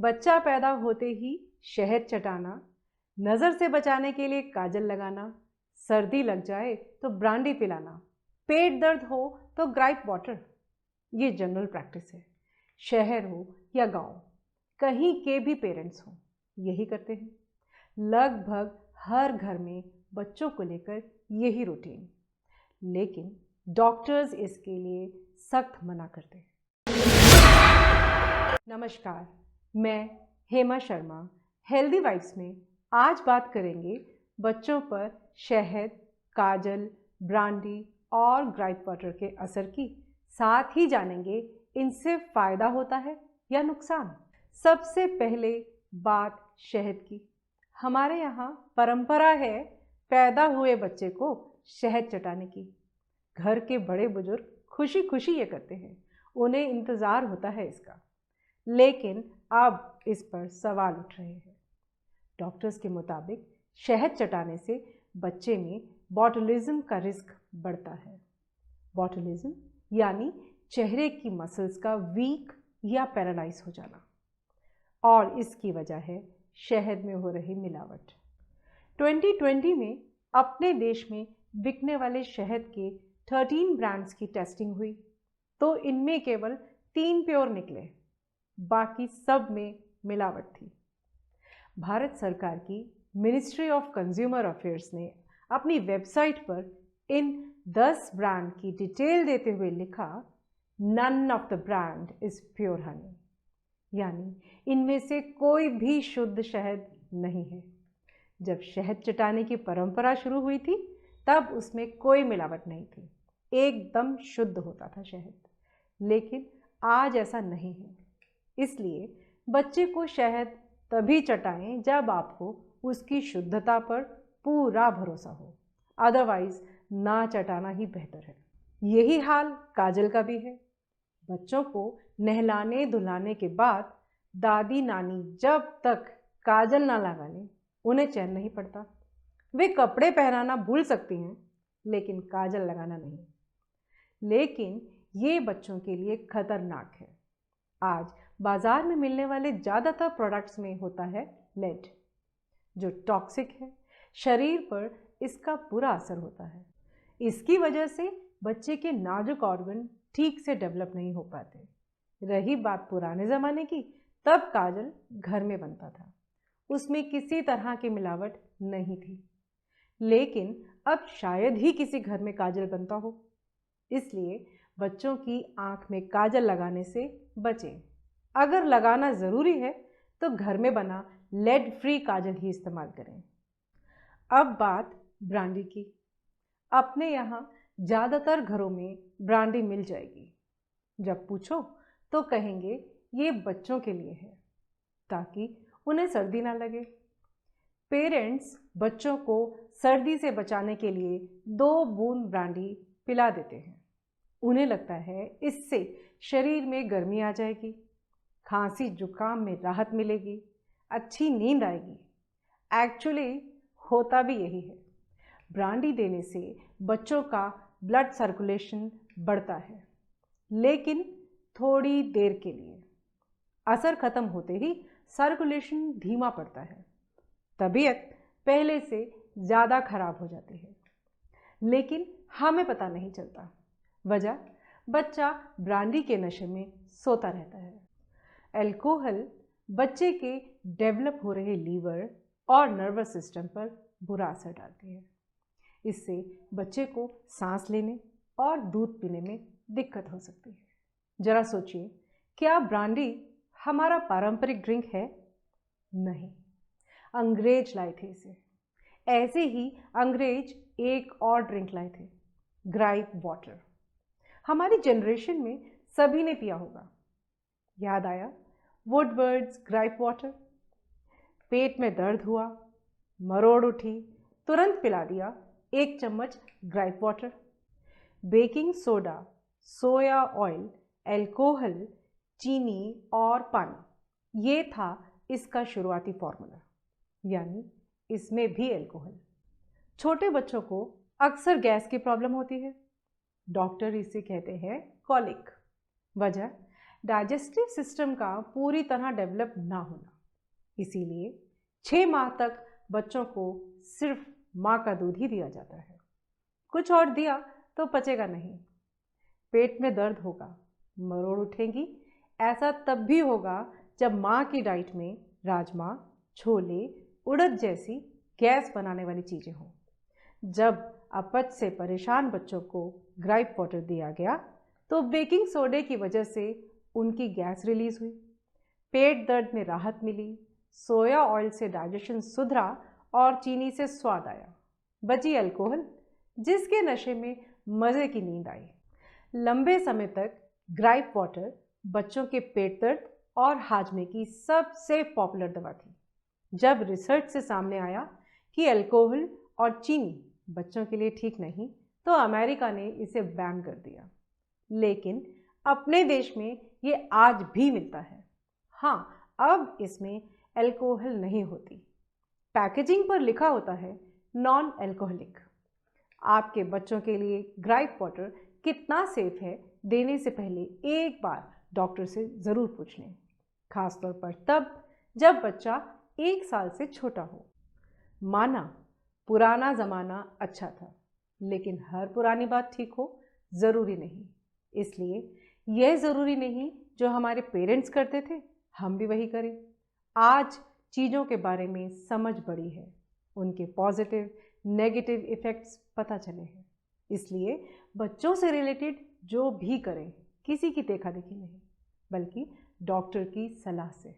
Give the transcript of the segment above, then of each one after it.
बच्चा पैदा होते ही शहद चटाना, नज़र से बचाने के लिए काजल लगाना, सर्दी लग जाए तो ब्रांडी पिलाना, पेट दर्द हो तो ग्राइप वाटर। ये जनरल प्रैक्टिस है। शहर हो या गांव, कहीं के भी पेरेंट्स हों, यही करते हैं। लगभग हर घर में बच्चों को लेकर यही रूटीन। लेकिन डॉक्टर्स इसके लिए सख्त मना करते हैं। नमस्कार, मैं हेमा शर्मा। हेल्दी वाइब्स में आज बात करेंगे बच्चों पर शहद, काजल, ब्रांडी और ग्राइप वाटर के असर की। साथ ही जानेंगे इनसे फ़ायदा होता है या नुकसान। सबसे पहले बात शहद की। हमारे यहाँ परंपरा है पैदा हुए बच्चे को शहद चटाने की। घर के बड़े बुजुर्ग खुशी खुशी ये करते हैं, उन्हें इंतज़ार होता है इसका। लेकिन अब इस पर सवाल उठ रहे हैं। डॉक्टर्स के मुताबिक शहद चटाने से बच्चे में बॉटुलिज्म का रिस्क बढ़ता है। बॉटुलिज्म यानी चेहरे की मसल्स का वीक या पैरालाइज हो जाना, और इसकी वजह है शहद में हो रही मिलावट। 2020 में अपने देश में बिकने वाले शहद के 13 ब्रांड्स की टेस्टिंग हुई तो इनमें केवल 3 प्योर निकले, बाकी सब में मिलावट थी। भारत सरकार की मिनिस्ट्री ऑफ कंज्यूमर अफेयर्स ने अपनी वेबसाइट पर इन 10 ब्रांड की डिटेल देते हुए लिखा, none of the brand is pure honey, यानी इनमें से कोई भी शुद्ध शहद नहीं है। जब शहद चटाने की परंपरा शुरू हुई थी तब उसमें कोई मिलावट नहीं थी, एकदम शुद्ध होता था शहद। लेकिन आज ऐसा नहीं है, इसलिए बच्चे को शहद तभी चटाएं जब आपको उसकी शुद्धता पर पूरा भरोसा हो, अदरवाइज ना चटाना ही बेहतर है। यही हाल काजल का भी है। बच्चों को नहलाने धुलाने के बाद दादी नानी जब तक काजल ना लगा लें उन्हें चैन नहीं पड़ता। वे कपड़े पहनाना भूल सकती हैं लेकिन काजल लगाना नहीं। लेकिन ये बच्चों के लिए खतरनाक है। आज बाजार में मिलने वाले ज़्यादातर प्रोडक्ट्स में होता है लेड, जो टॉक्सिक है। शरीर पर इसका बुरा असर होता है। इसकी वजह से बच्चे के नाजुक ऑर्गन ठीक से डेवलप नहीं हो पाते। रही बात पुराने ज़माने की, तब काजल घर में बनता था, उसमें किसी तरह की मिलावट नहीं थी। लेकिन अब शायद ही किसी घर में काजल बनता हो, इसलिए बच्चों की आँख में काजल लगाने से बचें। अगर लगाना ज़रूरी है तो घर में बना लेड फ्री काजल ही इस्तेमाल करें। अब बात ब्रांडी की। अपने यहाँ ज़्यादातर घरों में ब्रांडी मिल जाएगी। जब पूछो तो कहेंगे ये बच्चों के लिए है ताकि उन्हें सर्दी ना लगे। पेरेंट्स बच्चों को सर्दी से बचाने के लिए 2 बूंद ब्रांडी पिला देते हैं। उन्हें लगता है इससे शरीर में गर्मी आ जाएगी, खांसी जुकाम में राहत मिलेगी, अच्छी नींद आएगी। एक्चुअली होता भी यही है। ब्रांडी देने से बच्चों का ब्लड सर्कुलेशन बढ़ता है, लेकिन थोड़ी देर के लिए। असर खत्म होते ही सर्कुलेशन धीमा पड़ता है, तबीयत पहले से ज़्यादा खराब हो जाती है। लेकिन हमें पता नहीं चलता। वजह, बच्चा ब्रांडी के नशे में सोता रहता है। अल्कोहल बच्चे के डेवलप हो रहे लीवर और नर्वस सिस्टम पर बुरा असर डालती है। इससे बच्चे को सांस लेने और दूध पीने में दिक्कत हो सकती है। जरा सोचिए, क्या ब्रांडी हमारा पारंपरिक ड्रिंक है? नहीं, अंग्रेज लाए थे इसे। ऐसे ही अंग्रेज एक और ड्रिंक लाए थे, ग्राइप वाटर। हमारी जनरेशन में सभी ने पिया होगा। याद आया वुडवर्ड्स ग्राइप वाटर? पेट में दर्द हुआ, मरोड़ उठी, तुरंत पिला दिया 1 चम्मच gripe water. Baking soda, soya oil, alcohol, चीनी और पानी, ये था इसका शुरुआती फॉर्मूला, यानी इसमें भी अल्कोहल। छोटे बच्चों को अक्सर गैस की प्रॉब्लम होती है। डॉक्टर इसे कहते हैं कॉलिक। वजह, डाइजेस्टिव सिस्टम का पूरी तरह डेवलप ना होना। इसीलिए 6 माह तक बच्चों को सिर्फ माँ का दूध ही दिया जाता है। कुछ और दिया तो पचेगा नहीं। पेट में दर्द होगा, मरोड़ उठेंगी। ऐसा तब भी होगा जब माँ की डाइट में राजमा, छोले, उड़द जैसी गैस बनाने वाली चीज़ें हों। जब अपच से परेशान बच्चों को ग्राइप वाटर दिया गया तो बेकिंग सोडे की वजह से उनकी गैस रिलीज हुई, पेट दर्द में राहत मिली, सोया ऑयल से डाइजेशन सुधरा और चीनी से स्वाद आया। बची अल्कोहल, जिसके नशे में मज़े की नींद आई। लंबे समय तक ग्राइप वाटर बच्चों के पेट दर्द और हाजमे की सबसे पॉपुलर दवा थी। जब रिसर्च से सामने आया कि अल्कोहल और चीनी बच्चों के लिए ठीक नहीं, तो अमेरिका ने इसे बैन कर दिया। लेकिन अपने देश में ये आज भी मिलता है। हाँ, अब इसमें अल्कोहल नहीं होती। पैकेजिंग पर लिखा होता है नॉन अल्कोहलिक। आपके बच्चों के लिए ग्राइप वाटर कितना सेफ है, देने से पहले एक बार डॉक्टर से ज़रूर पूछ लें, खासतौर पर तब जब बच्चा 1 साल से छोटा हो। माना पुराना ज़माना अच्छा था, लेकिन हर पुरानी बात ठीक हो ज़रूरी नहीं। इसलिए यह ज़रूरी नहीं जो हमारे पेरेंट्स करते थे हम भी वही करें। आज चीज़ों के बारे में समझ बढ़ी है, उनके पॉजिटिव नेगेटिव इफ़ेक्ट्स पता चले हैं। इसलिए बच्चों से रिलेटेड जो भी करें, किसी की देखा देखी नहीं, बल्कि डॉक्टर की सलाह से।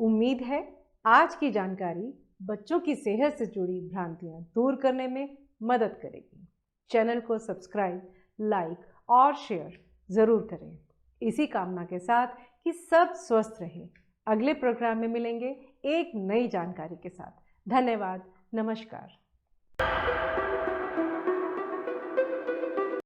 उम्मीद है आज की जानकारी बच्चों की सेहत से जुड़ी भ्रांतियाँ दूर करने में मदद करेगी। चैनल को सब्सक्राइब, लाइक और शेयर ज़रूर करें, इसी कामना के साथ कि सब स्वस्थ रहें। अगले प्रोग्राम में मिलेंगे एक नई जानकारी के साथ। धन्यवाद, नमस्कार।